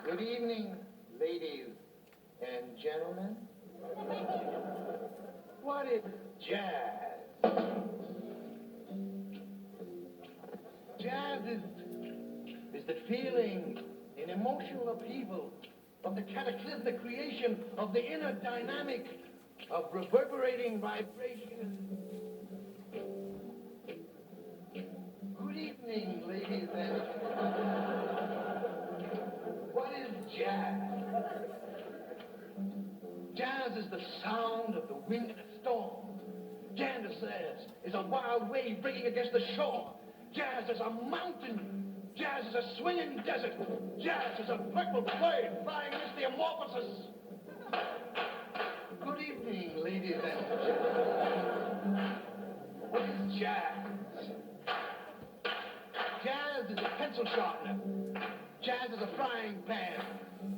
Good evening, ladies and gentlemen. What is jazz? Jazz is the feeling and emotional upheaval of the cataclysmic creation of the inner dynamic of reverberating vibration. Good evening, ladies and gentlemen. What is jazz? Jazz is the sound of the wind in a storm. Jazz is a wild wave breaking against the shore. Jazz is a mountain. Jazz is a swinging desert. Jazz is a purple bird flying amidst the amorphosis. Good evening, ladies and gentlemen. What is jazz? Jazz is a pencil sharpener. Jazz is a frying pan.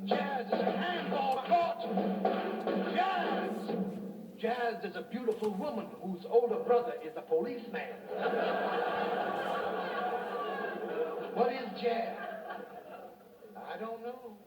Jazz is a handball court. Jazz! Jazz is a beautiful woman whose older brother is a policeman. What is jazz? I don't know.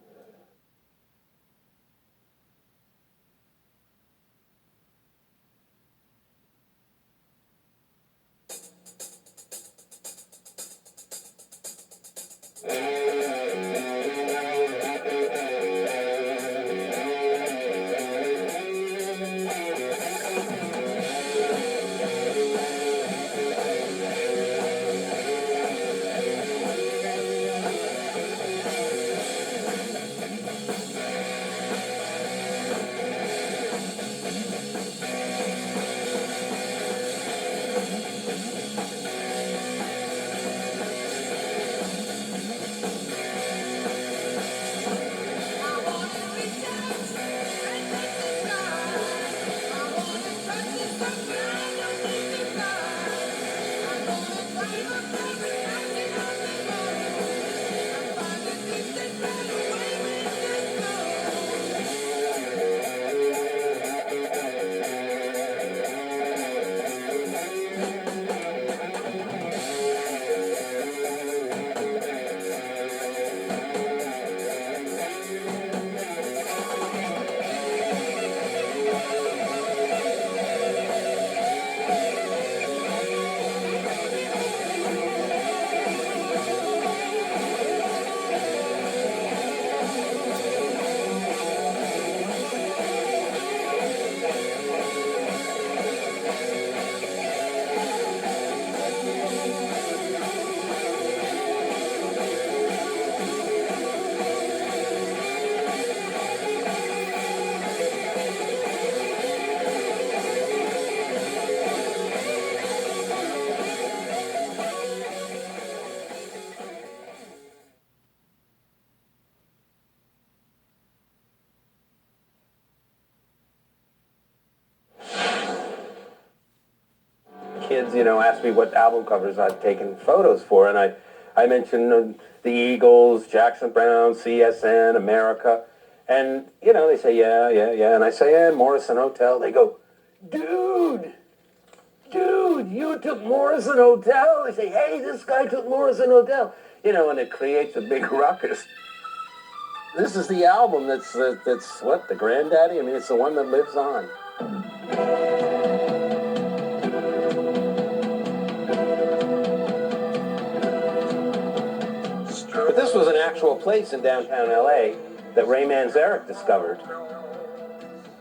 Kids, asked me what album covers I'd taken photos for, and I mentioned the Eagles, Jackson Browne, CSN, America, and, they say, yeah, and I say, yeah, Morrison Hotel. They go, dude, you took Morrison Hotel? They say, hey, this guy took Morrison Hotel, and it creates a big ruckus. This is the album that's what, the granddaddy? I mean, it's the one that lives on. But this was an actual place in downtown L.A. that Ray Manzarek discovered.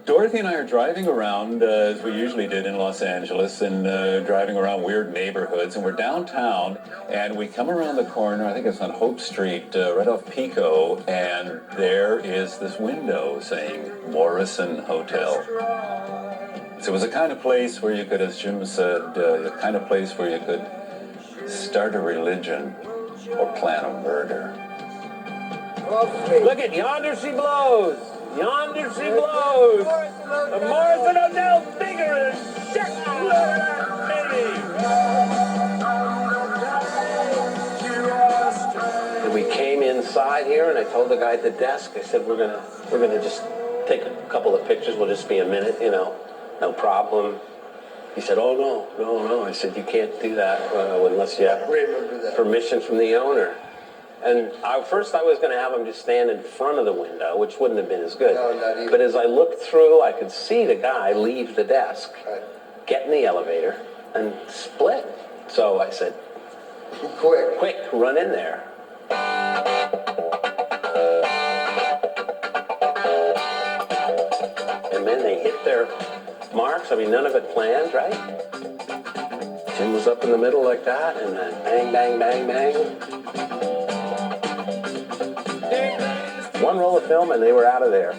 Dorothy and I are driving around, as we usually did in Los Angeles, and driving around weird neighborhoods, and we're downtown, and we come around the corner, I think it's on Hope Street, right off Pico, and there is this window saying Morrison Hotel. So it was the kind of place where you could, as Jim said, the kind of place where you could start a religion or plan a murder. Look at yonder she blows. Yonder she blows. The Morrison Hotel's bigger than shit. Look at that baby. And we came inside here, and I told the guy at the desk, I said, we're gonna just take a couple of pictures. We'll just be a minute, no problem. He said, oh, no. I said, you can't do that unless you have permission from the owner. And first I was going to have him just stand in front of the window, which wouldn't have been as good. No, not even. But as I looked through, I could see the guy leave the desk, Right. get in the elevator, and split. So I said, Quick. run in there. And then they hit their marks. I mean, none of it planned, right? Jim was up in the middle like that, and then bang, bang, bang, bang. One roll of film, and they were out of there.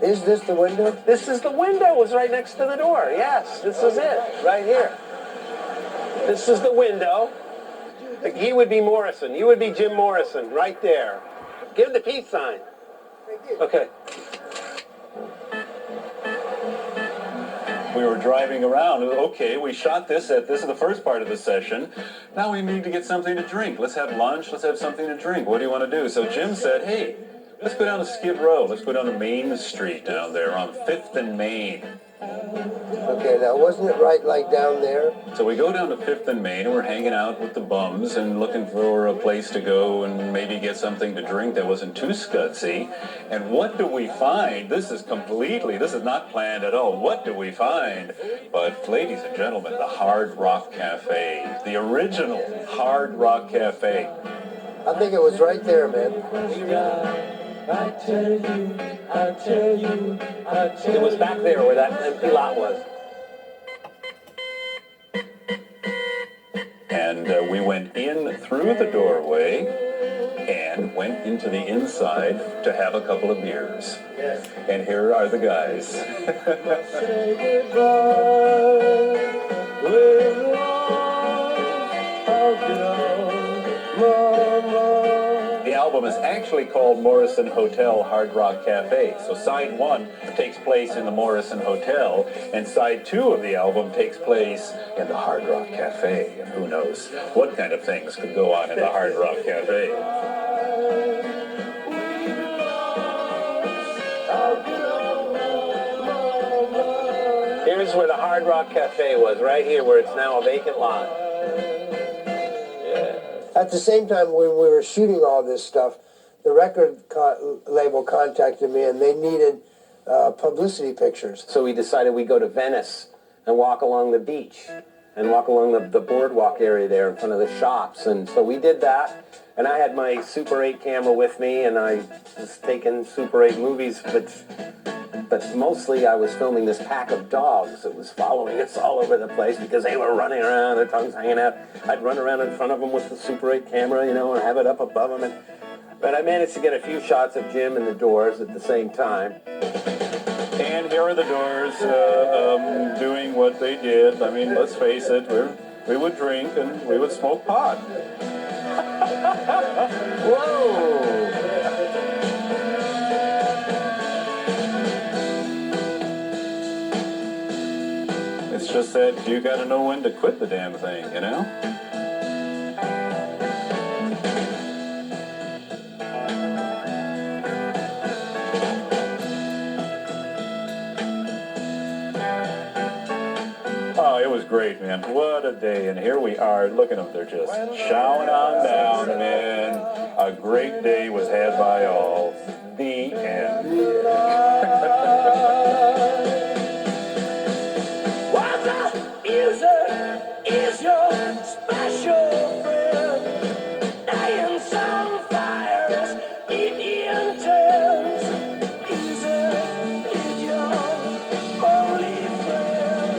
Is this the window? This is the window. It was right next to the door. Yes, this is it, right here. This is the window. He would be Morrison. You would be Jim Morrison, right there. Give the peace sign. Okay. We were driving around. Okay, we shot this is the first part of the session. Now we need to get something to drink. Let's have lunch. Let's have something to drink. What do you want to do? So Jim said, hey, let's go down to Skid Row. Let's go down to Main Street down there on 5th and Main. Okay, now wasn't it right like down there? So we go down to 5th and Main, and we're hanging out with the bums and looking for a place to go and maybe get something to drink that wasn't too scudsy. And what do we find? This is not planned at all. What do we find? But, ladies and gentlemen, the Hard Rock Cafe. The original Hard Rock Cafe. I think it was right there, man. I tell you. It was back there where that empty lot was. And we went in through the doorway and went into the inside to have a couple of beers. Yes. And here are the guys. The album is actually called Morrison Hotel Hard Rock Cafe. So side 1 takes place in the Morrison Hotel, and side 2 of the album takes place in the Hard Rock Cafe. And who knows what kind of things could go on in the Hard Rock Cafe. Here's where the Hard Rock Cafe was, right here where it's now a vacant lot. At the same time, when we were shooting all this stuff, the record label contacted me, and they needed publicity pictures. So we decided we'd go to Venice and walk along the beach and walk along the boardwalk area there in front of the shops. And so we did that. And I had my Super 8 camera with me, and I was taking Super 8 movies, but mostly I was filming this pack of dogs that was following us all over the place because they were running around, their tongues hanging out. I'd run around in front of them with the Super 8 camera, and have it up above them. But I managed to get a few shots of Jim and the Doors at the same time. And here are the Doors doing what they did. I mean, let's face it, we would drink and we would smoke pot. Whoa! It's just that you got to know when to quit the damn thing, you know? Oh, it was great, man. What a day. And here we are. Look at them. They're just chowing on down, man. A great day was had by all. The end. What the music is your special friend? Dying some fires, Indian tales. Music is your only friend.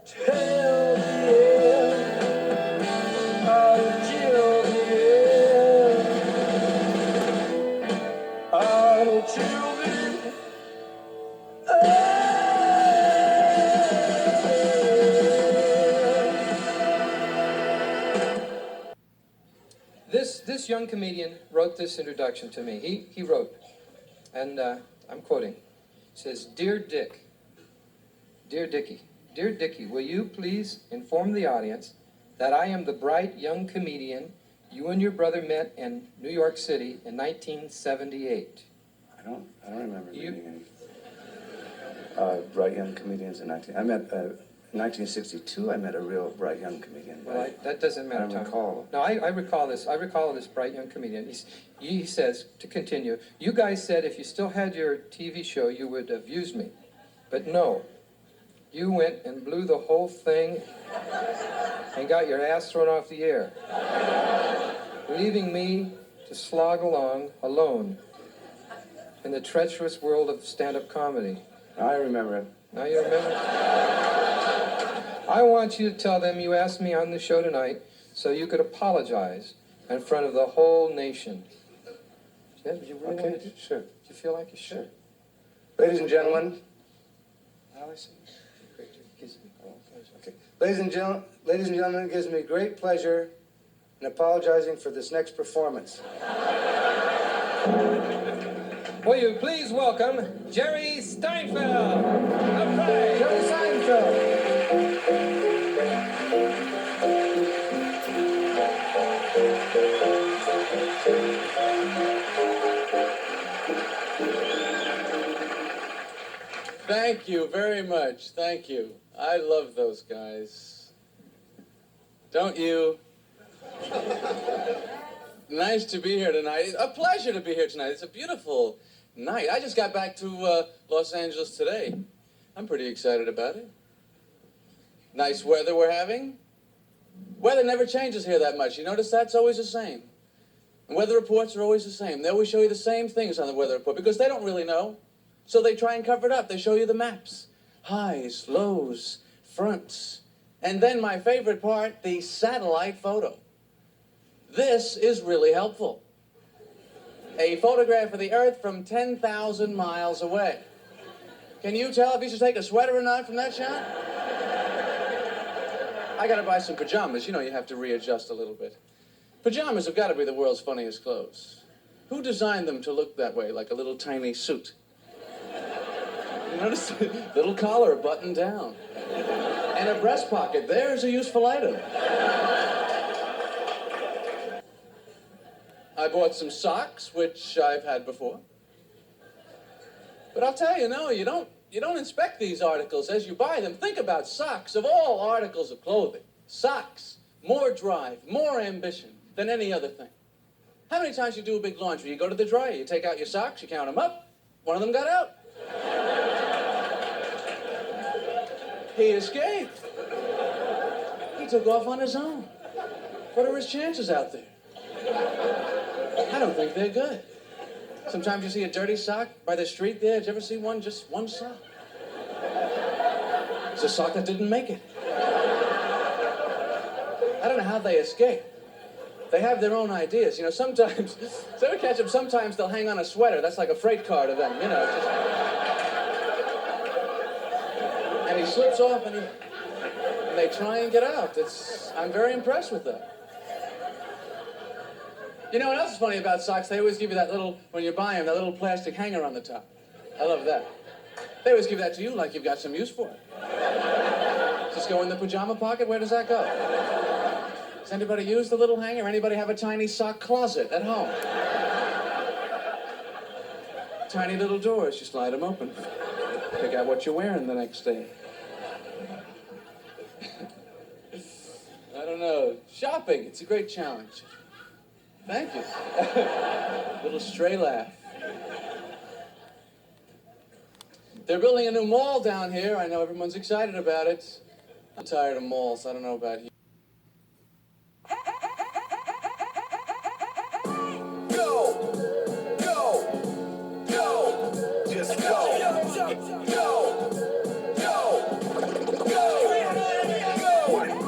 Till the end, until the end, until the This young comedian wrote this introduction to me. He wrote, and I'm quoting, says, Dear Dick, Dear Dickie, Dear Dickie, will you please inform the audience that I am the bright young comedian you and your brother met in New York City in 1978. I don't remember You- meeting any bright young comedians in 19. I met In 1962, I met a real bright young comedian. Well, that doesn't matter, I don't Tom. recall. No, I recall this. I recall this bright young comedian. He says, to continue, you guys said if you still had your TV show, you would have used me. But no. You went and blew the whole thing and got your ass thrown off the air, leaving me to slog along alone in the treacherous world of stand-up comedy. I remember it. Now you remember? I want you to tell them you asked me on the show tonight so you could apologize in front of the whole nation. Did you really want to do? Sure. Do you feel like you should? Ladies and gentlemen. How I say? Okay. Ladies and gentlemen, it gives me great pleasure in apologizing for this next performance. Will you please welcome Jerry Steinfeld? Upright. Jerry Seinfeld. Thank you very much. Thank you. I love those guys. Don't you? Nice to be here tonight. A pleasure to be here tonight. It's a beautiful night. I just got back to Los Angeles today. I'm pretty excited about it. Nice weather we're having. Weather never changes here that much. You notice that? It's always the same. And weather reports are always the same. They always show you the same things on the weather report because they don't really know. So they try and cover it up. They show you the maps. Highs, lows, fronts. And then my favorite part, the satellite photo. This is really helpful. A photograph of the Earth from 10,000 miles away. Can you tell if you should take a sweater or not from that shot? I gotta buy some pajamas. You know, you have to readjust a little bit. Pajamas have got to be the world's funniest clothes. Who designed them to look that way, like a little tiny suit? You notice? Little collar buttoned down. And a breast pocket. There's a useful item. I bought some socks, which I've had before. But I'll tell you, no, you don't inspect these articles as you buy them. Think about socks. Of all articles of clothing, socks, more drive, more ambition than any other thing. How many times you do a big laundry? You go to the dryer, you take out your socks, you count them up. One of them got out. He escaped. He took off on his own. What are his chances out there? I don't think they're good. Sometimes you see a dirty sock by the street there. Did you ever see one, just one sock? It's a sock that didn't make it. I don't know how they escape. They have their own ideas. You know, sometimes, so we catch them, sometimes they'll hang on a sweater. That's like a freight car to them, you know. Just... And he slips off and they try and get out. I'm very impressed with that. You know what else is funny about socks? They always give you that little, when you buy them, that little plastic hanger on the top. I love that. They always give that to you like you've got some use for it. Just go in the pajama pocket? Where does that go? Does anybody use the little hanger? Anybody have a tiny sock closet at home? Tiny little doors, you slide them open. Pick out what you're wearing the next day. I don't know. Shopping, it's a great challenge. Thank you. Little stray laugh. They're building a new mall down here. I know everyone's excited about it. I'm tired of malls. I don't know about you.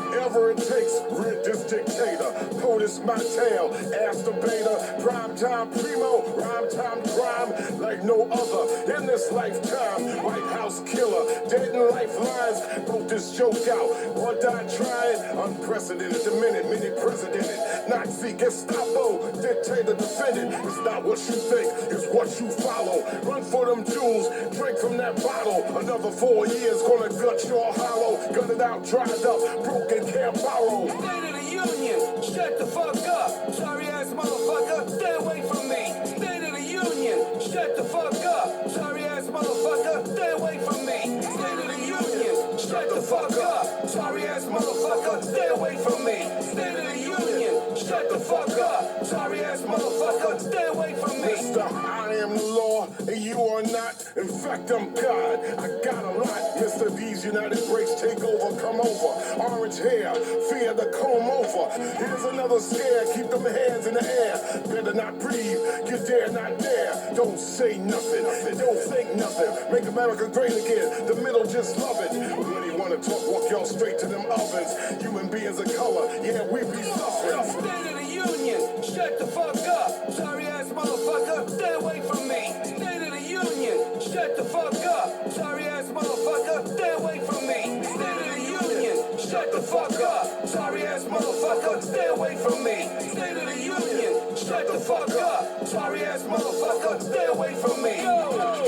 Whatever it takes, rid this dictator. POTUS my tail, ass the beta. Prime time primo, rhyme time crime like no other in this lifetime. White House killer, dead in lifelines. Broke this joke out, one died trying. Unprecedented, the minute, many presidented. Nazi, Gestapo, dictator defended. It's not what you think, it's what you follow. Run for them jewels, drink from that bottle. Another 4 years, gonna gut your hollow. Gun it out, dried up, broken, can't borrow. State of the Union, shut the fuck up. Sorry ass motherfucker, stay away from me. State of the Union, shut the fuck up. Sorry ass motherfucker, stay away from me. State of the Union, shut the the fuck up. Sorry ass motherfucker, stay away from me. State of the Union, shut the fuck up. Sorry ass motherfucker, stay away from me. Mister, I am the law, and you are not. In fact, I'm God. I got a lot. Mr. These United Breaks take over, come over. Orange hair, fear the comb over. Here's another scare, keep them hands in the air. Better not breathe, you dare not dare. Don't say nothing, don't think nothing. Make America great again, the middle just love it. When you wanna talk, walk y'all straight to them ovens. Human beings of color, yeah, we be suffering. State of the Union, shut the fuck up. Sorry ass motherfucker, stay away from me. State of the Union, shut the fuck up. Sorry ass motherfucker, stay away from me. State of the Union, shut the fuck up. Sorry ass motherfucker, stay away from me. State of the Union, shut the fuck up. Sorry ass motherfucker, stay away from me.